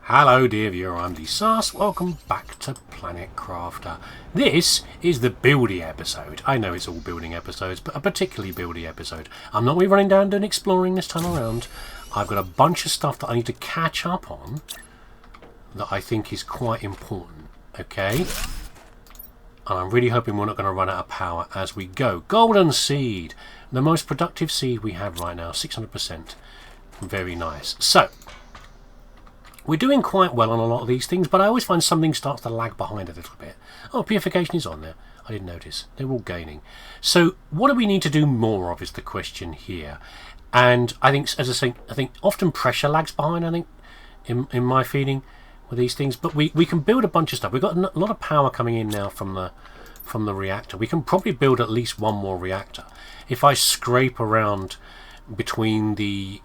Hello dear viewer, I'm leesusss. Welcome back to Planet Crafter. This is the buildy episode. I know it's all building episodes, but a particularly buildy episode. I'm not really running down doing exploring this time around. I've got a bunch of stuff that I need to catch up on that I think is quite important. Okay? And I'm really hoping we're not going to run out of power as we go. Golden seed! The most productive seed we have right now, 600%. Very nice. So, we're doing quite well on a lot of these things, but I always find something starts to lag behind a little bit. Oh, purification is on there. I didn't notice. They're all gaining. So what do we need to do more of is the question here. And I think, as I say, I think often pressure lags behind, I think, in my feeling with these things. But we can build a bunch of stuff. We've got a lot of power coming in now from the reactor. We can probably build at least one more reactor. If I scrape around between the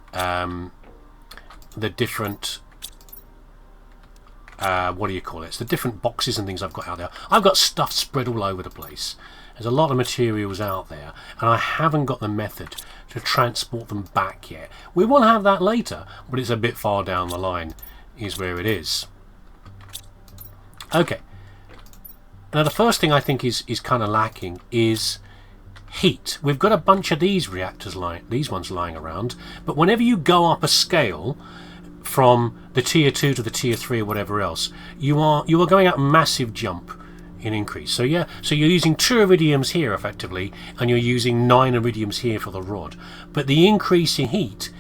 different... what do you call it? It's the different boxes and things I've got out there. I've got stuff spread all over the place. There's a lot of materials out there, and I haven't got the method to transport them back yet. We will have that later, but it's a bit far down the line, is where it is. Okay. Now the first thing I think is kind of lacking is heat. We've got a bunch of these reactors these ones lying around, but whenever you go up a scale from the tier 2 to the tier 3 or whatever else, you are going up a massive jump in increase. So yeah, so you're using 2 iridiums here effectively, and you're using 9 iridiums here for the rod. But the increase in heat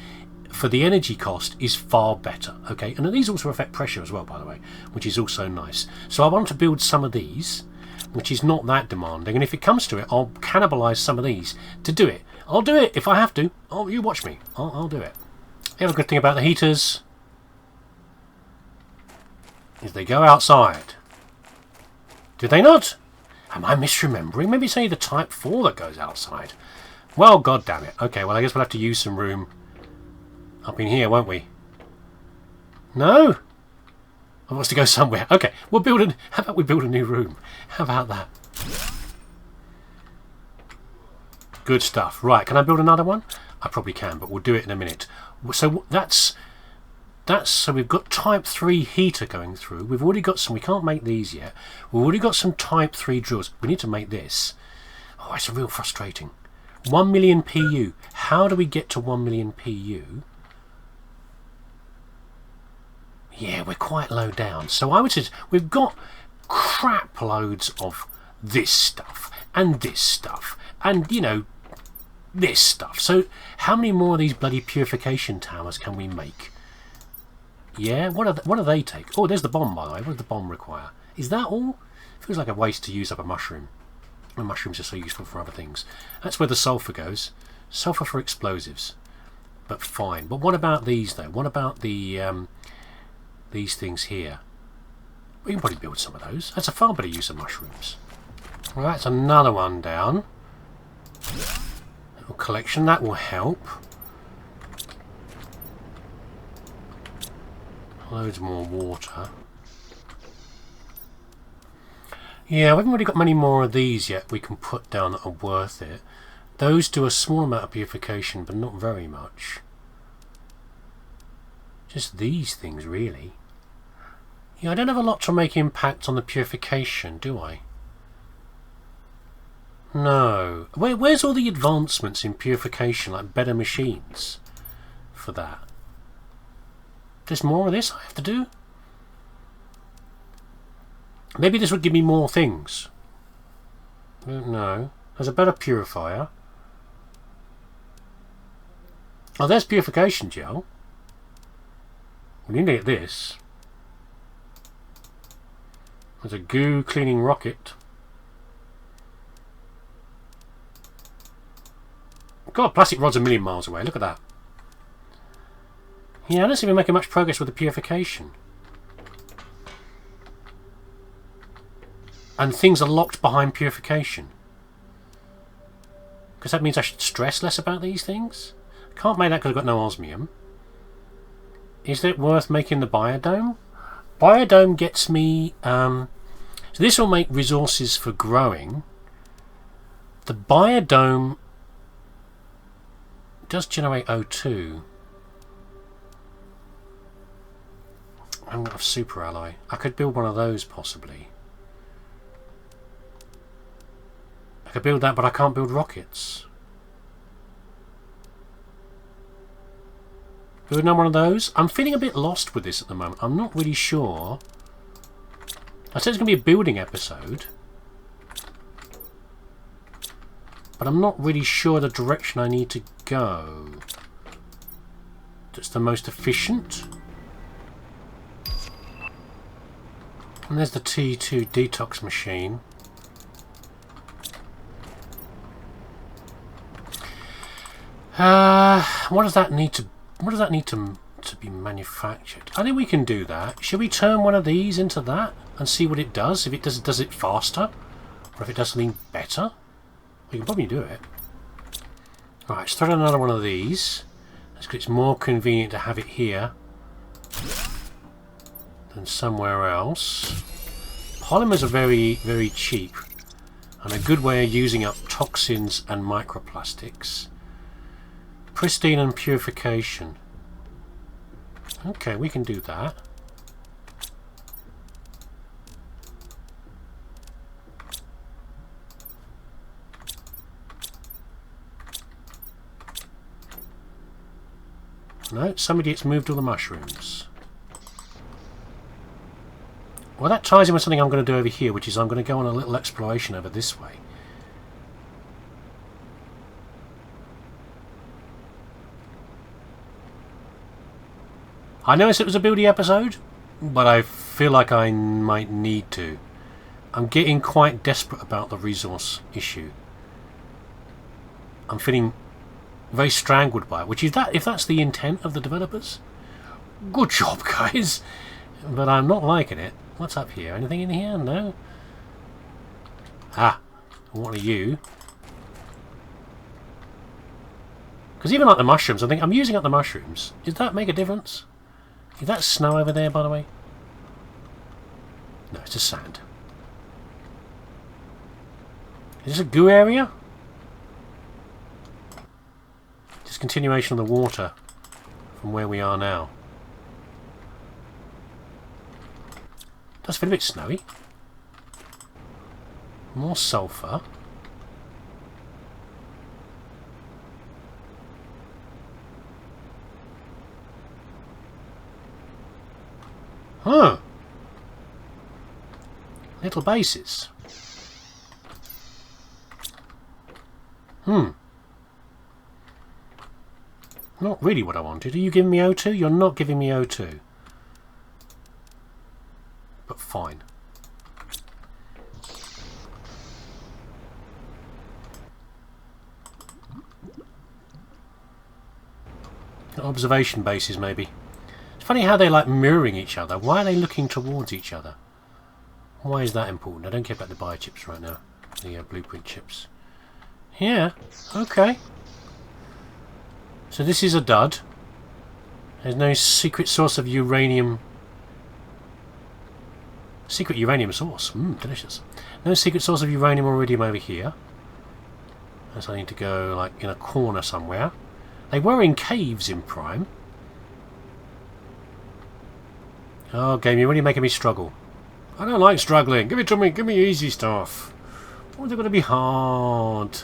for the energy cost is far better. Okay, and these also affect pressure as well, by the way, which is also nice. So I want to build some of these, which is not that demanding, and if it comes to it, I'll cannibalize some of these to do it. I'll do it if I have to. Oh, you watch me. I'll do it. The other good thing about the heaters is they go outside. Do they not? Am I misremembering? Maybe it's only the Type 4 that goes outside. Well, god damn it. Okay, well I guess we'll have to use some room up in here, won't we? No? I want us to go somewhere. Okay, we'll build a... How about we build a new room? How about that? Good stuff. Right, can I build another one? I probably can, but we'll do it in a minute. So that's so we've got Type 3 heater going through. We've already got some. We can't make these yet. We've already got some Type 3 drills. We need to make this. Oh, it's real frustrating. 1 million PU. How do we get to 1 million PU? Yeah, we're quite low down. So I would say we've got crap loads of this stuff and this stuff and, you know, this stuff. So how many more of these bloody purification towers can we make? Yeah, what do they take? Oh, there's the bomb, by the way. What does the bomb require? Is that all? Feels like a waste to use up a mushroom. And mushrooms are so useful for other things. That's where the sulfur goes. Sulfur for explosives. But fine. But what about these, though? What about the these things here? We can probably build some of those. That's a far better use of mushrooms. Well, that's another one down. Little collection. That will help. Loads more water. Yeah, we haven't really got many more of these yet we can put down that are worth it. Those do a small amount of purification, but not very much. Just these things, really. Yeah, I don't have a lot to make impact on the purification, do I? No. Where's all the advancements in purification, like better machines for that? There's more of this I have to do? Maybe this would give me more things. No. There's a better purifier. Oh, there's purification gel. We need to get this. There's a goo cleaning rocket. God, plastic rod's a million miles away. Look at that. Yeah, I don't seem to be making much progress with the purification. And things are locked behind purification. Because that means I should stress less about these things? I can't make that because I've got no osmium. Is it worth making the biodome? Biodome gets me... so this will make resources for growing. The biodome does generate O2. I haven't got a super alloy. I could build one of those possibly. I could build that, but I can't build rockets. Build another one of those. I'm feeling a bit lost with this at the moment. I'm not really sure. I said it's going to be a building episode, but I'm not really sure the direction I need to go. That's the most efficient. And there's the T2 detox machine. What does that need to? What does that need to be manufactured? I think we can do that. Should we turn one of these into that and see what it does? If it does it faster, or if it does something better? We can probably do it. Right, let's throw another one of these. That's because it's more convenient to have it here than somewhere else. Polymers are very, very cheap and a good way of using up toxins and microplastics. Pristine and purification. Okay, we can do that. No, somebody has moved all the mushrooms. Well, that ties in with something I'm going to do over here, which is I'm going to go on a little exploration over this way. I noticed it was a buildy episode, but I feel like I might need to. I'm getting quite desperate about the resource issue. I'm feeling very strangled by it, which is that, if that's the intent of the developers, good job, guys. But I'm not liking it. What's up here? Anything in here? No? Ah, what are you? Because even like the mushrooms, I think I'm using up the mushrooms. Does that make a difference? Is that snow over there, by the way? No, it's just sand. Is this a goo area? Just continuation of the water from where we are now. Does feel a bit snowy. More sulphur. Huh. Little bases. Not really what I wanted. Are you giving me O2? You're not giving me O2. But fine. Observation bases, maybe. Funny how they're like mirroring each other. Why are they looking towards each other? Why is that important? I don't care about the biochips right now. The blueprint chips. Yeah, okay. So this is a dud. There's no secret source of uranium. Secret uranium source. Delicious. No secret source of uranium or iridium over here. Unless I need to go like in a corner somewhere. They were in caves in Prime. Oh, game, you're really making me struggle. I don't like struggling. Give it to me. Give me easy stuff. Why's it going to be hard?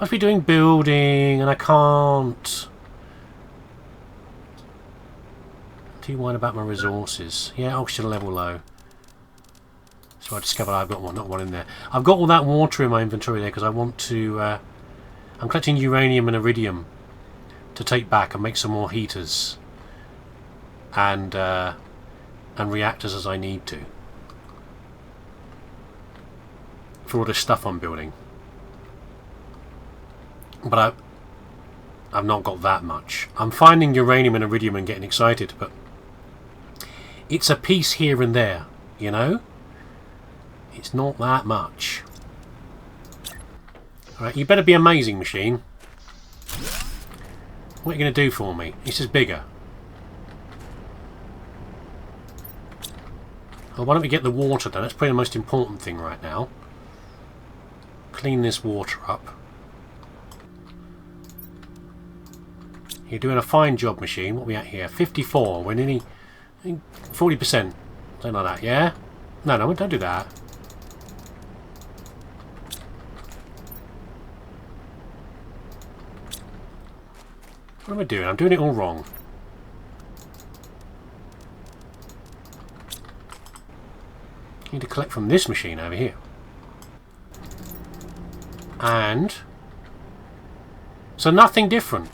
Must be doing building, and I can't. Do you whine about my resources? Yeah, oxygen level low. So I discovered I've got one, not one in there. I've got all that water in my inventory there because I want to. I'm collecting uranium and iridium to take back and make some more heaters. And reactors as I need to for all the stuff I'm building. But I've not got that much. I'm finding uranium and iridium and getting excited, but it's a piece here and there, you know? It's not that much. Alright, you better be amazing, machine. What are you going to do for me? This is bigger. Well, why don't we get the water done? That's probably the most important thing right now. Clean this water up. You're doing a fine job, machine. What are we at here? 54. We're nearly 40%. Something like that, yeah? No, no, don't do that. What am I doing? I'm doing it all wrong. I need to collect from this machine over here. And... so nothing different.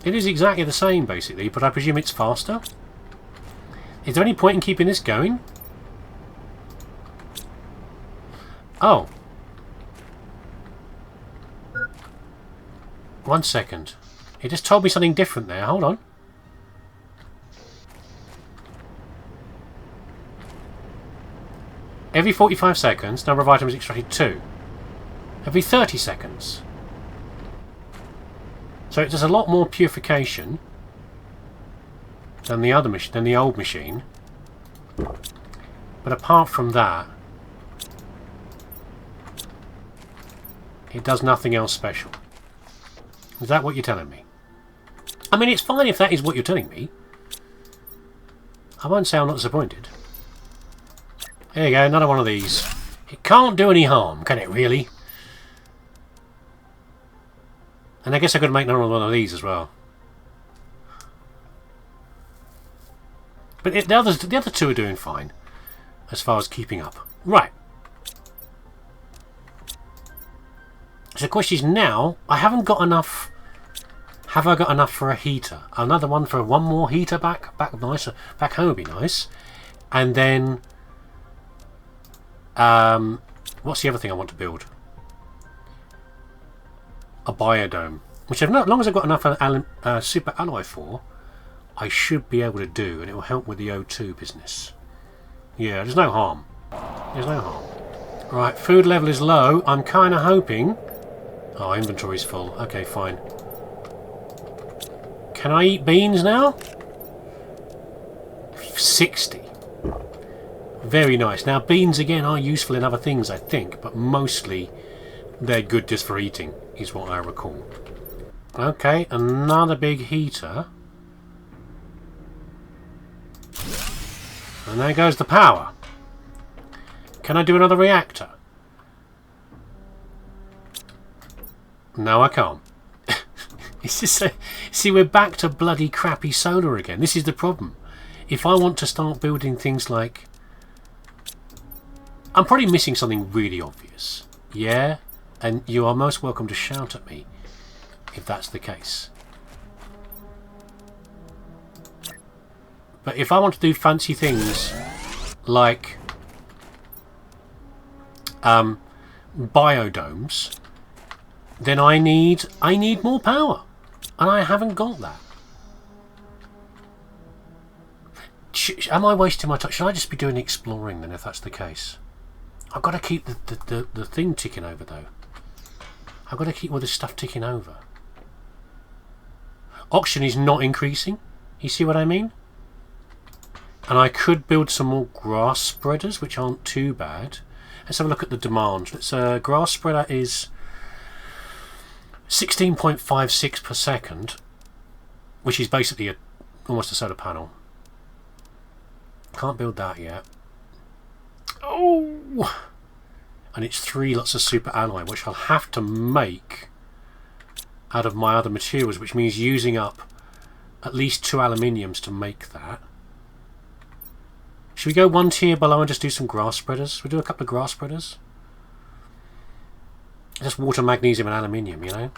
It is exactly the same, basically, but I presume it's faster. Is there any point in keeping this going? Oh. 1 second. It just told me something different there. Hold on. Every 45 seconds, number of items extracted 2. Every 30 seconds. So it does a lot more purification than the other than the old machine. But apart from that, it does nothing else special. Is that what you're telling me? I mean, it's fine if that is what you're telling me. I won't say I'm not disappointed. There you go, another one of these. It can't do any harm, can it really? And I guess I could make another one of these as well. But the other two are doing fine, as far as keeping up. Right. So the question is now, I haven't got enough. Have I got enough for a heater? Another one for one more heater back nice. Back home would be nice. And then, what's the other thing I want to build? A biodome, which as long as I've got enough super alloy for, I should be able to do, and it will help with the O2 business. Yeah, there's no harm. There's no harm. Right, food level is low. I'm kind of hoping... oh, inventory's full. Okay, fine. Can I eat beans now? 60. Very nice. Now, beans, again, are useful in other things, I think, but mostly they're good just for eating, is what I recall. Okay, another big heater. And there goes the power. Can I do another reactor? No, I can't. It's just see, we're back to bloody crappy solar again. This is the problem. If I want to start building things like... I'm probably missing something really obvious. Yeah? And you are most welcome to shout at me if that's the case. But if I want to do fancy things like biodomes, then I need more power, and I haven't got that. Am I wasting my time? Should I just be doing exploring then, if that's the case? I've got to keep the thing ticking over though. I've got to keep all this stuff ticking over. Oxygen is not increasing. You see what I mean? And I could build some more grass spreaders, which aren't too bad. Let's have a look at the demand. Grass spreader is 16.56 per second, which is basically almost a solar panel. Can't build that yet. Oh! And it's 3 lots of super alloy, which I'll have to make out of my other materials, which means using up at least 2 aluminiums to make that. Should we go 1 tier below and just do some grass spreaders? We'll do a couple of grass spreaders. Just water, magnesium and aluminium, you know?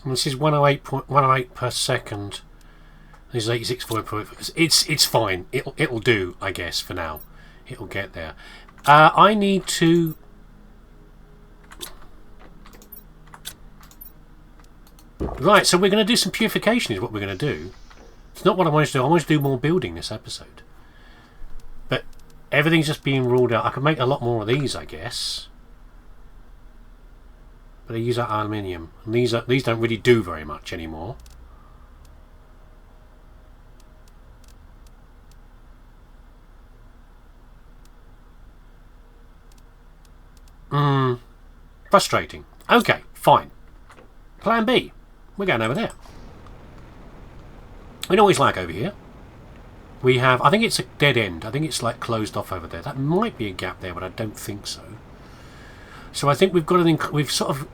And this is 108.108 per second. This is 86.4. It's fine. It'll do, I guess, for now. It'll get there. I need to. Right, so we're going to do some purification. Is what we're going to do. It's not what I want to do. I want to do more building this episode. But everything's just being ruled out. I can make a lot more of these, I guess. But they use that aluminium, and these don't really do very much anymore. Frustrating. Okay, fine. Plan B. We're going over there. We know what it's like over here. We have, I think it's a dead end. I think it's like closed off over there. That might be a gap there, but I don't think so. So I think we've got to, we've sort of,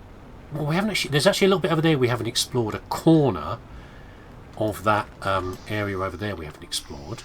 well, we haven't actually, there's actually a little bit over there we haven't explored. A corner of that area over there we haven't explored.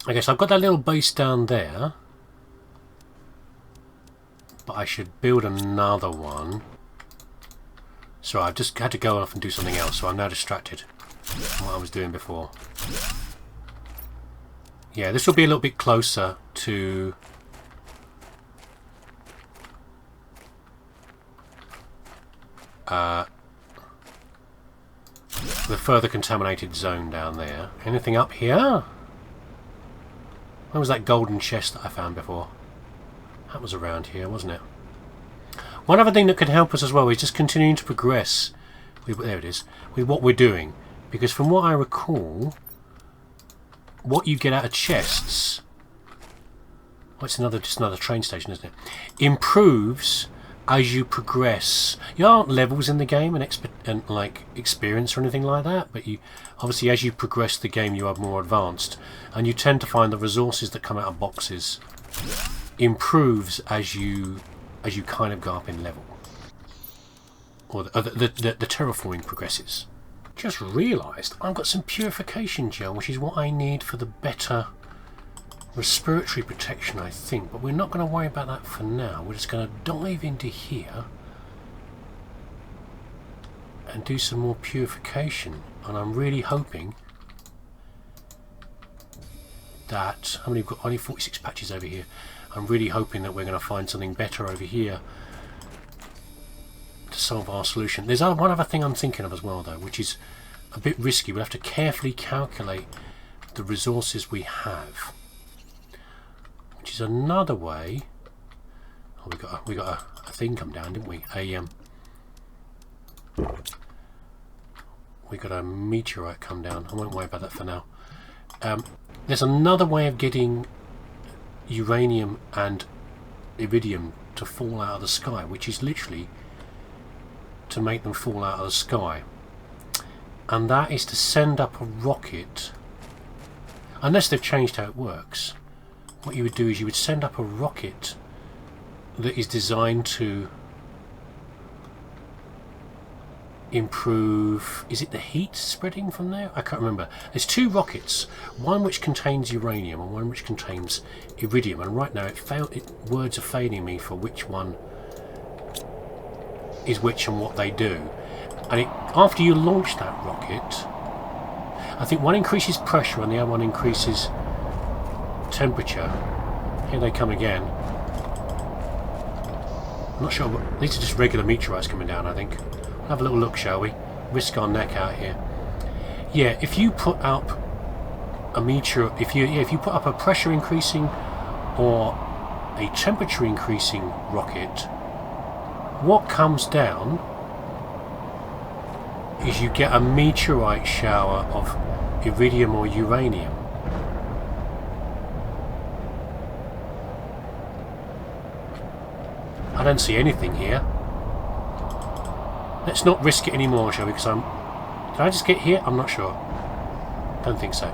Okay, so I've got that little base down there, but I should build another one. So I've just had to go off and do something else, so I'm now distracted from what I was doing before. Yeah, this will be a little bit closer to the further contaminated zone down there. Anything up here? Where was that golden chest that I found before? That was around here, wasn't it? One other thing that could help us as well is just continuing to progress with, there it is, with what we're doing. Because from what I recall, what you get out of chests, well, it's just another train station, isn't it? Improves as you progress. There aren't levels in the game and like experience or anything like that, but you obviously as you progress the game you are more advanced, and you tend to find the resources that come out of boxes improves as you kind of go up in level, or the terraforming progresses. Just realised I've got some purification gel, which is what I need for the better respiratory protection, I think, but we're not going to worry about that for now. We're just going to dive into here and do some more purification, and I'm really hoping that, how many we've got? Only 46 patches over here. I'm really hoping that we're going to find something better over here to solve our solution. There's one other thing I'm thinking of as well, though, which is a bit risky. We'll have to carefully calculate the resources we have, which is another way. Oh, we got a thing come down, didn't we? We got a meteorite come down. I won't worry about that for now. There's another way of getting uranium and iridium to fall out of the sky, which is literally to make them fall out of the sky, and that is to send up a rocket. Unless they've changed how it works, what you would do is you would send up a rocket that is designed to improve, is it the heat spreading from there? I can't remember. There's two rockets, one which contains uranium and one which contains iridium, and right now words are failing me for which one is which and what they do. And after you launch that rocket, I think one increases pressure and the other one increases temperature. Here they come again. I'm not sure, but these are just regular meteorites coming down, I think. We'll have a little look, shall we? Risk our neck out here. Yeah, if you put up a if you put up a pressure increasing or a temperature increasing rocket, what comes down is you get a meteorite shower of iridium or uranium. I don't see anything here. Let's not risk it anymore, shall we? Because did I just get here? I'm not sure. Don't think so.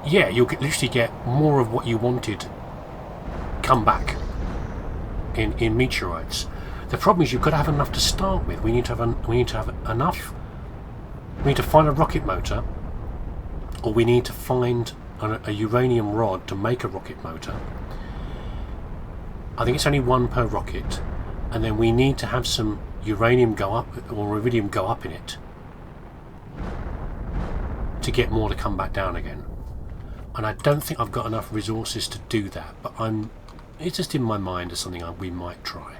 Yeah, you'll literally get more of what you wanted come back in meteorites. The problem is you've got to have enough to start with. We need to have enough. We need to find a rocket motor, or we need to find a uranium rod to make a rocket motor. I think it's only one per rocket, and then we need to have some uranium go up or iridium go up in it to get more to come back down again. And I don't think I've got enough resources to do that, but it's just in my mind as something we might try.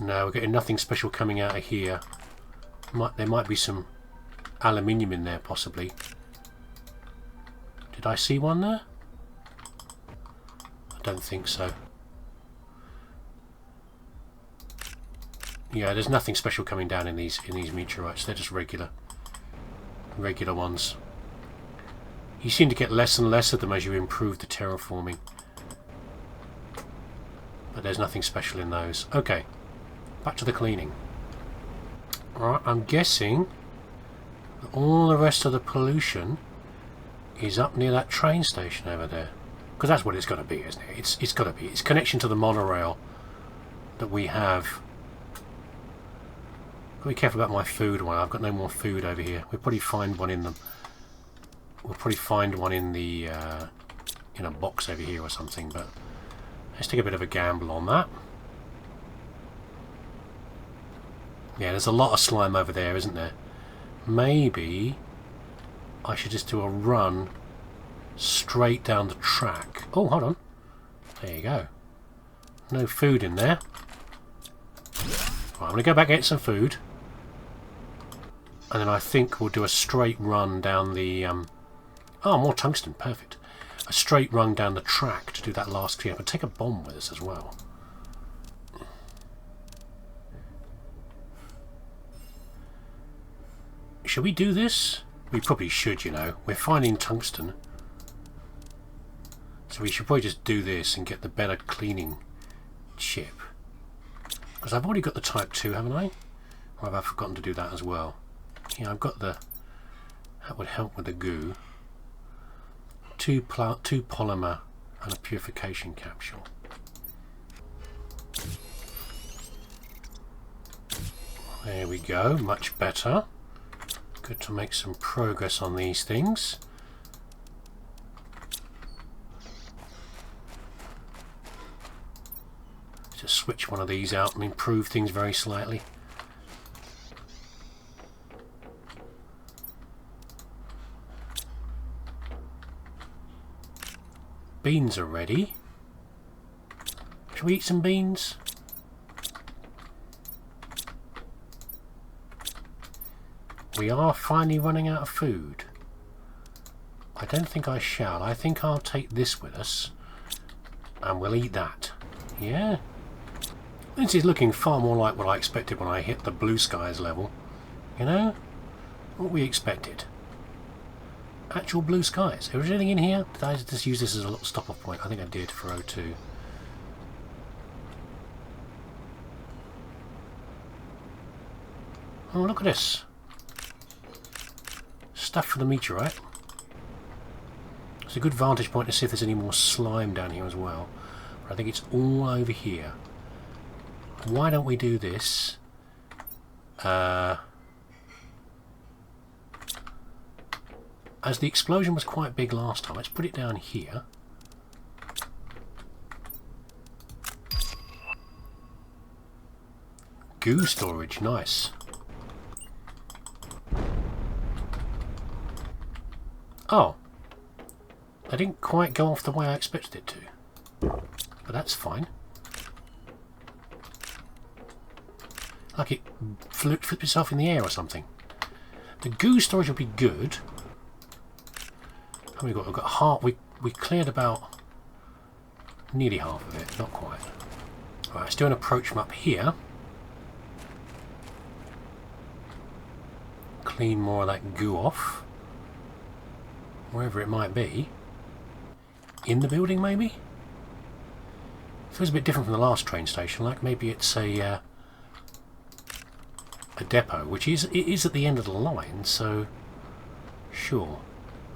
No, we're getting nothing special coming out of here. There might be some aluminium in there, possibly. Did I see one there? I don't think so. Yeah, there's nothing special coming down in these meteorites. They're just regular ones. You seem to get less and less of them as you improve the terraforming. But there's nothing special in those. Okay. Back to the cleaning. Alright, I'm guessing that all the rest of the pollution is up near that train station over there. Because that's what it's got to be, isn't it? It's got to be. It's connection to the monorail that we have. Got to be careful about my food. I've got no more food over here. We'll probably find one in the... We'll probably find one in the... in a box over here or something, but... Let's take a bit of a gamble on that. Yeah, there's a lot of slime over there, isn't there? Maybe I should just do a run straight down the track. Oh, hold on. There you go. No food in there. Right, I'm going to go back and get some food. And then I think we'll do a straight run down the... Oh, more tungsten. Perfect. A straight run down the track to do that last clean up. And take a bomb with us as well. Should we do this? We probably should, you know. We're finding tungsten. So we should probably just do this and get the better cleaning chip. Because I've already got the type 2, haven't I? Or have I forgotten to do that as well? Yeah, I've got the... That would help with the goo. Two polymer and a purification capsule. There we go, much better. Good to make some progress on these things. Just switch one of these out and improve things very slightly. Beans are ready. Shall we eat some beans? We are finally running out of food. I don't think I shall. I think I'll take this with us and we'll eat that. Yeah? This is looking far more like what I expected when I hit the blue skies level. You know? What we expected. Actual blue skies. Is there anything in here? Did I just use this as a little stop-off point? I think I did for O2. Oh, look at this. Stuff for the meteorite. It's a good vantage point to see if there's any more slime down here as well. But I think it's all over here. Why don't we do this? As the explosion was quite big last time, let's put it down here. Goo storage, nice. Oh, I didn't quite go off the way I expected it to, but that's fine. Like it flipped itself in the air or something. The goo storage will be good. How many we got? We've got half. We cleared about nearly half of it, not quite. Right, let's do an approach map here. clean more of that goo off. Wherever it might be. In the building, maybe? Feels a bit different from the last train station, like maybe it's a depot, which it is at the end of the line, so sure.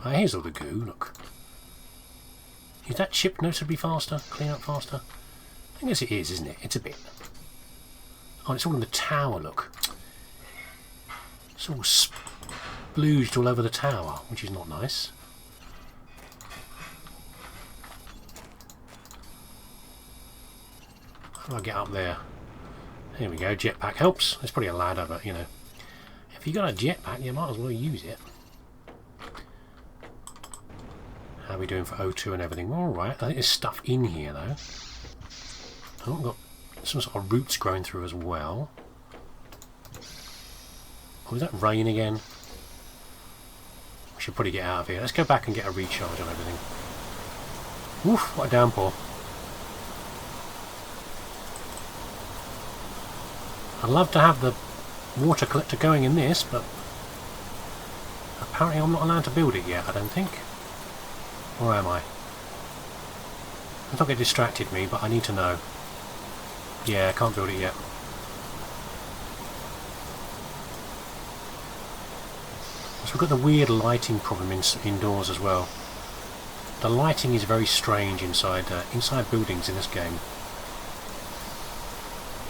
Here's all the goo, look. Is that ship noticeably faster? Clean up faster? I guess it is, isn't it? It's a bit. Oh, it's all in the tower, look. It's all splooged all over the tower, which is not nice. How do I get up there? There we go, jetpack helps. It's probably a ladder, but you know. If you got a jetpack, you might as well use it. How are we doing for O2 and everything? We're alright. I think there's stuff in here though. I've got some sort of roots growing through as well. Oh, is that rain again? We should probably get out of here. Let's go back and get a recharge on everything. Woof, what a downpour. I'd love to have the water collector going in this, but apparently I'm not allowed to build it yet, I don't think. Or am I? I thought it distracted me, but I need to know. Yeah, I can't build it yet. So we've got the weird lighting problem indoors as well. The lighting is very strange inside buildings in this game.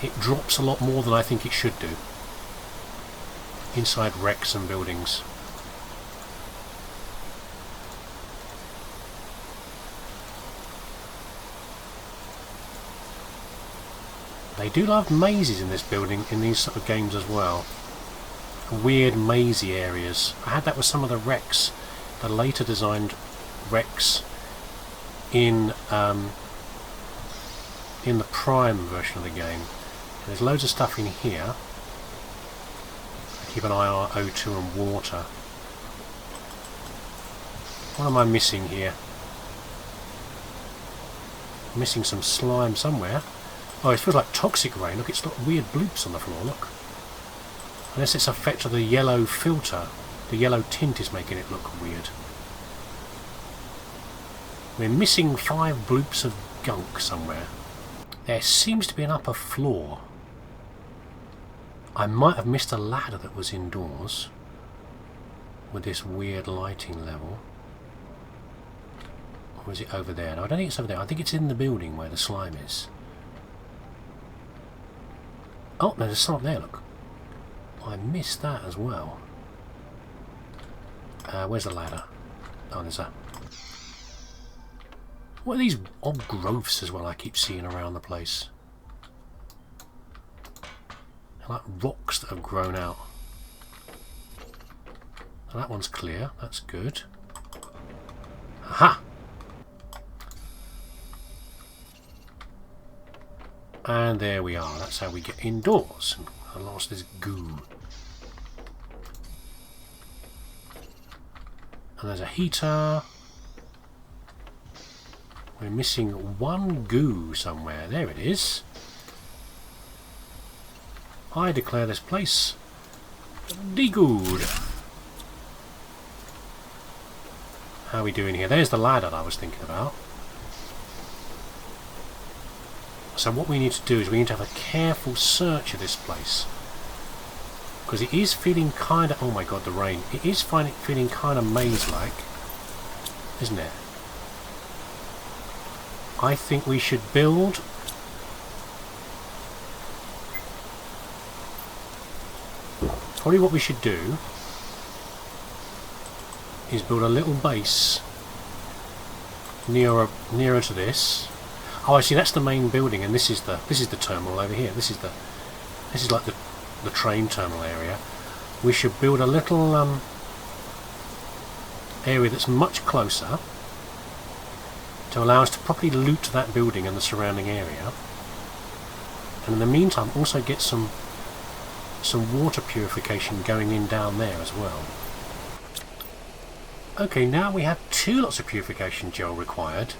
It drops a lot more than I think it should do. Inside wrecks and buildings. They do love mazes in this building, in these sort of games as well. Weird mazy areas. I had that with some of the wrecks, the later designed wrecks in the Prime version of the game. There's loads of stuff in here. Keep an eye on O2 and water. What am I missing here? I'm missing some slime somewhere. Oh, it feels like toxic rain. Look, it's got weird bloops on the floor, look. Unless it's effect of the yellow filter. The yellow tint is making it look weird. We're missing 5 bloops of gunk somewhere. There seems to be an upper floor. I might have missed a ladder that was indoors with this weird lighting level. Or is it over there? No, I don't think it's over there. I think it's in the building where the slime is. Oh, no, there's some up there, look. I missed that as well. Where's the ladder? Oh, there's a... What are these odd growths as well I keep seeing around the place? They're like rocks that have grown out. Now that one's clear, that's good. Aha! And there we are, that's how we get indoors. I lost this goo. And there's a heater. We're missing 1 goo somewhere. There it is. I declare this place de-gooed. How are we doing here? There's the ladder I was thinking about. So what we need to do is we need to have a careful search of this place. Because it is feeling kind of... Oh my god, the rain. It is feeling kind of maze-like. Isn't it? I think we should build... Probably what we should do is build a little base nearer to this. Oh, I see. That's the main building, and this is the terminal over here. This is like the train terminal area. We should build a little area that's much closer to allow us to properly loot that building and the surrounding area. And in the meantime, also get some water purification going in down there as well. Okay, now we have 2 lots of purification gel required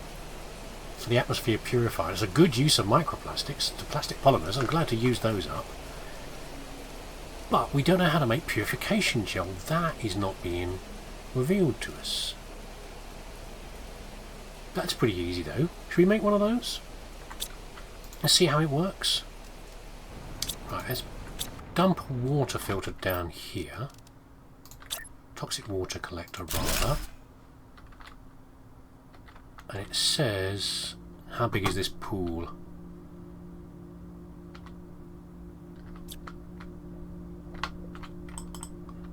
for the atmosphere purifier. It's a good use of microplastics to plastic polymers. I'm glad to use those up. But we don't know how to make purification gel. That is not being revealed to us. That's pretty easy though. Should we make one of those? Let's see how it works. Right, let's dump a water filter down here. Toxic water collector rather. And it says, how big is this pool?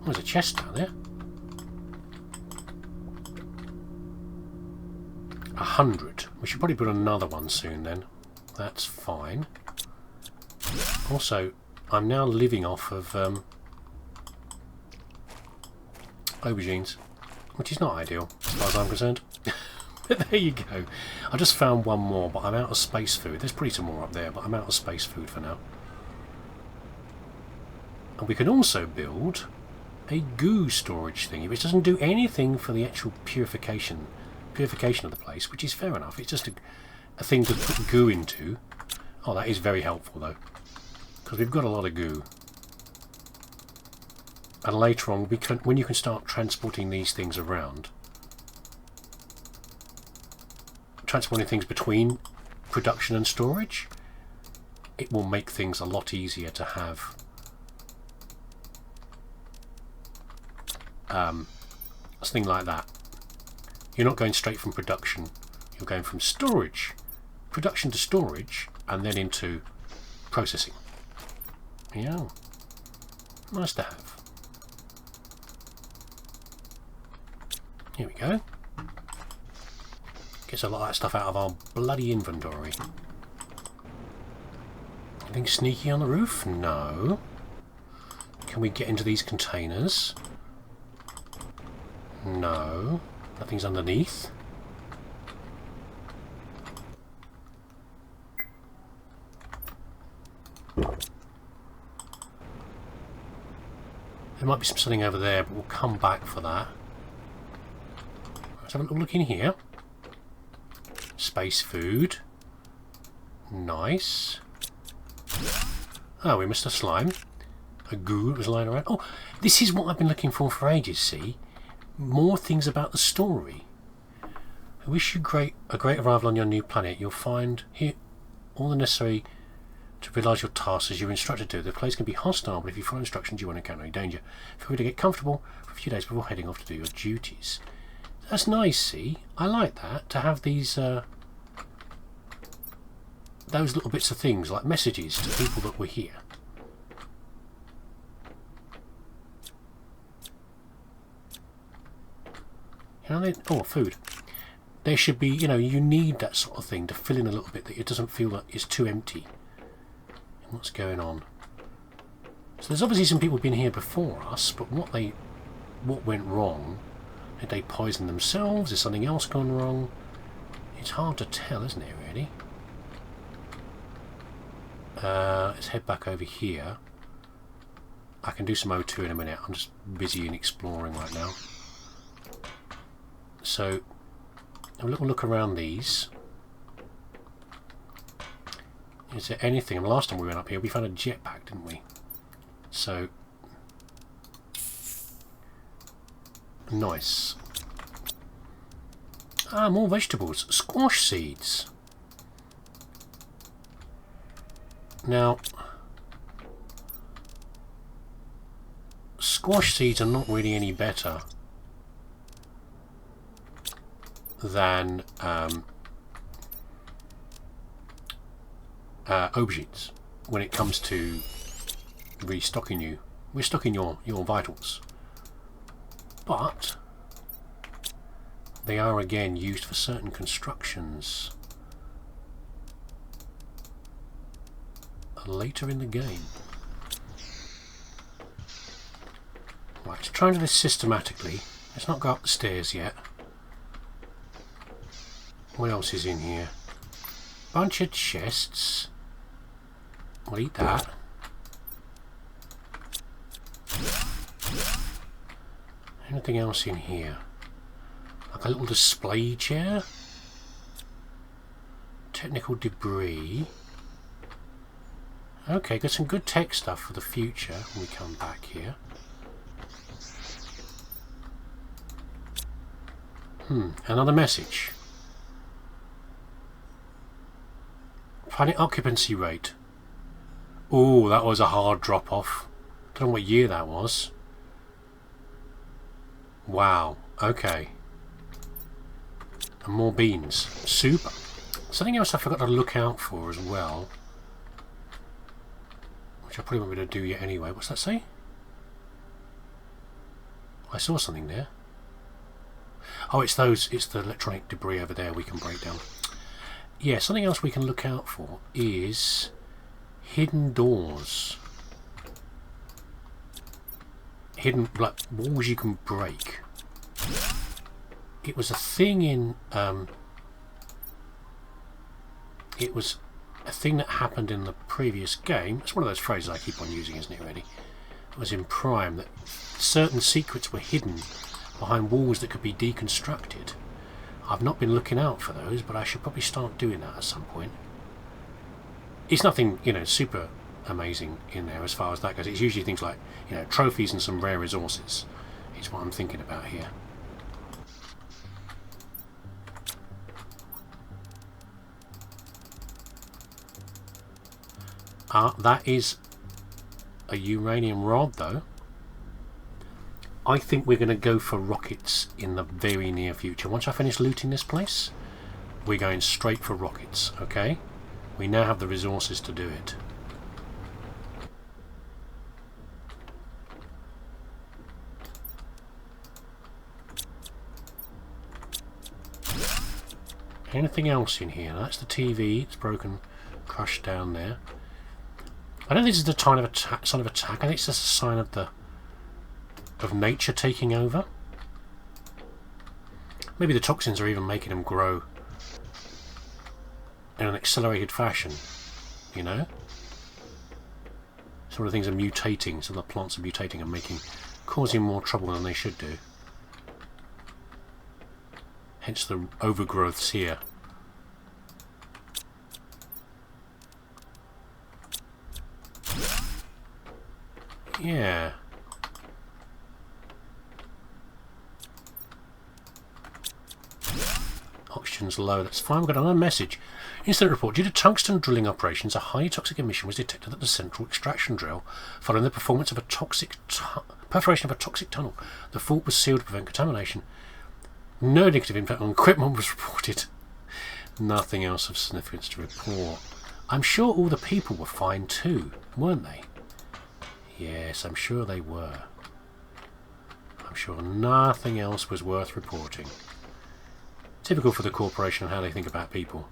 Oh, there's a chest down there. 100. We should probably put another one soon then. That's fine. Also, I'm now living off of aubergines, which is not ideal as far as I'm concerned. But there you go. I just found one more, but I'm out of space food. There's probably some more up there, but I'm out of space food for now. And we can also build a goo storage thingy, which doesn't do anything for the actual purification of the place, which is fair enough. It's just a thing to put goo into. Oh, that is very helpful though, because we've got a lot of goo. And later on, when you can start transporting these things around, transporting things between production and storage, it will make things a lot easier to have something like that. You're not going straight from production, you're going from production to storage, and then into processing. Yeah, nice to have. Here we go. Gets a lot of that stuff out of our bloody inventory. Anything sneaky on the roof? No. Can we get into these containers? No. Nothing's underneath. There might be something over there, but we'll come back for that. Let's have a little look in here. Space food. Nice. Oh, we missed a slime. A goo that was lying around. Oh, this is what I've been looking for ages, see? More things about the story. I wish you a great arrival on your new planet. You'll find here all the necessary to realise your tasks as you're instructed to. The place can be hostile, but if you follow instructions you won't encounter any danger. Feel free to get comfortable for a few days before heading off to do your duties. That's nice, see? I like that, to have these those little bits of things, like messages to people that were here. You know, oh, food. There should be, you know, you need that sort of thing to fill in a little bit, that it doesn't feel that it's too empty. And what's going on? So there's obviously some people been here before us, but what went wrong? Did they poison themselves? Is something else gone wrong? It's hard to tell, isn't it, really? Let's head back over here. I can do some O2 in a minute. I'm just busy in exploring right now. So, have a little look around these. Is there anything? And last time we went up here, we found a jetpack, didn't we? So, nice. Ah, more vegetables. Squash seeds. Now, squash seeds are not really any better than aubergines when it comes to restocking you. We're stocking your vitals. But they are again used for certain constructions later in the game. Right, let's try and do this systematically. Let's not go up the stairs yet. What else is in here? Bunch of chests. We'll eat that. Anything else in here? Like a little display chair? Technical debris. Okay, got some good tech stuff for the future when we come back here. Another message. Planet occupancy rate. Oh, that was a hard drop off. Don't know what year that was. Wow, okay. And more beans. Super. Something else I forgot to look out for as well, which I probably won't be able to do yet anyway. What's that say? I saw something there. Oh, it's those. It's the electronic debris over there we can break down. Yeah, something else we can look out for is hidden doors. Hidden, like, walls you can break. It was a thing in... it was a thing that happened in the previous game. It's one of those phrases I keep on using, isn't it, really? It was in Prime that certain secrets were hidden behind walls that could be deconstructed. I've not been looking out for those, but I should probably start doing that at some point. It's nothing, you know, super amazing in there as far as that goes. It's usually things like, you know, trophies and some rare resources. Is what I'm thinking about here. That is a uranium rod, though. I think we're going to go for rockets in the very near future. Once I finish looting this place, we're going straight for rockets, okay? We now have the resources to do it. Anything else in here? That's the TV. It's broken, crushed down there. I don't think this is the sign of attack. I think it's just a sign of nature taking over. Maybe the toxins are even making them grow in an accelerated fashion, you know? Some of the things are mutating, some of the plants are mutating and causing more trouble than they should do. Hence the overgrowths here. Yeah. Oxygen's low, that's fine. We've got another message. Incident report. Due to tungsten drilling operations, a highly toxic emission was detected at the central extraction drill following the performance of a perforation of a toxic tunnel. The fault was sealed to prevent contamination. No negative impact on equipment was reported. Nothing else of significance to report. I'm sure all the people were fine too, weren't they? Yes, I'm sure they were. I'm sure nothing else was worth reporting. Typical for the corporation and how they think about people.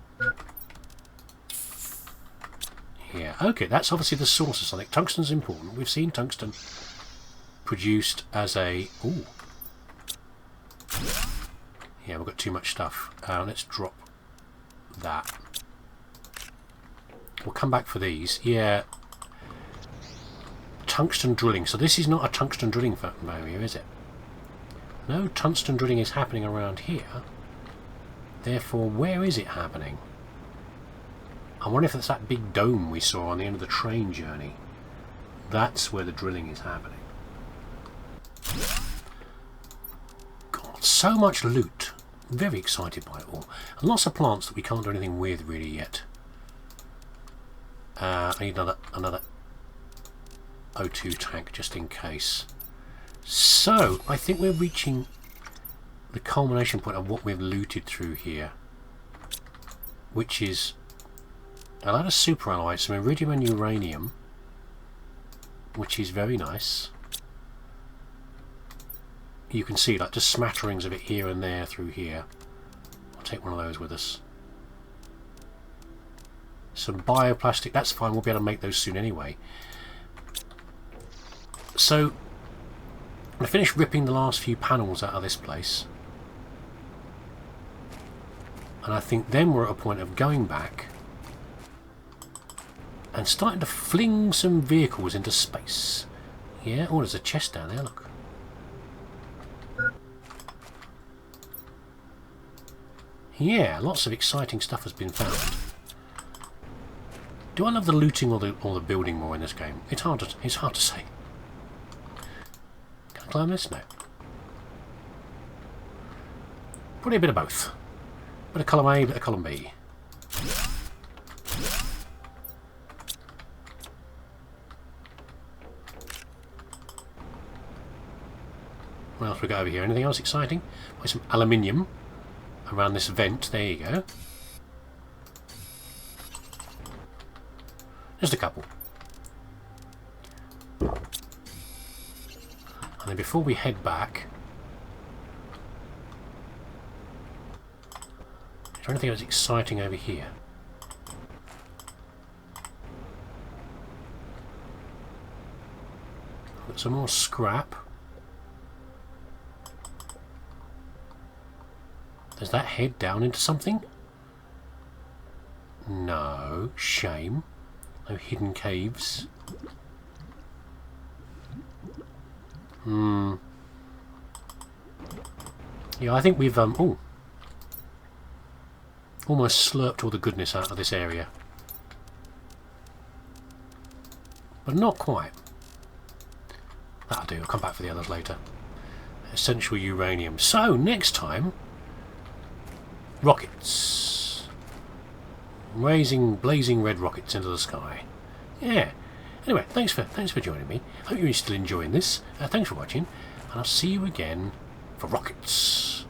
Yeah, okay, that's obviously the source of something. Tungsten's important. We've seen tungsten produced as a... Ooh. Yeah, we've got too much stuff. Let's drop that. We'll come back for these. Yeah. Tungsten drilling. So this is not a tungsten drilling area, is it? No tungsten drilling is happening around here. Therefore, where is it happening? I wonder if it's that big dome we saw on the end of the train journey. That's where the drilling is happening. God, so much loot. Very excited by it all. And lots of plants that we can't do anything with really yet. I need another O2 tank just in case. So, I think we're reaching the culmination point of what we've looted through here, which is a lot of superalloys, some iridium and uranium, which is very nice. You can see like just smatterings of it here and there through here. I'll take one of those with us. Some bioplastic, that's fine, we'll be able to make those soon anyway. So I finished ripping the last few panels out of this place, and I think then we're at a point of going back and starting to fling some vehicles into space. Yeah, oh, there's a chest down there, look. Yeah, lots of exciting stuff has been found. Do I love the looting or the building more in this game? It's hard to say. Can I climb this? No. Probably a bit of both. Bit of column A, bit of column B. What else we got over here? Anything else exciting? Some aluminium around this vent. There you go. Just a couple. And then before we head back, is there anything else exciting over here? Got some more scrap. Does that head down into something? No. Shame. No hidden caves. Yeah, I think we've almost slurped all the goodness out of this area. But not quite. That'll do. I'll come back for the others later. Essential uranium. So, next time, rockets. Blazing red rockets into the sky. Yeah. Anyway, thanks for joining me. Hope you're still enjoying this. Thanks for watching, and I'll see you again for rockets.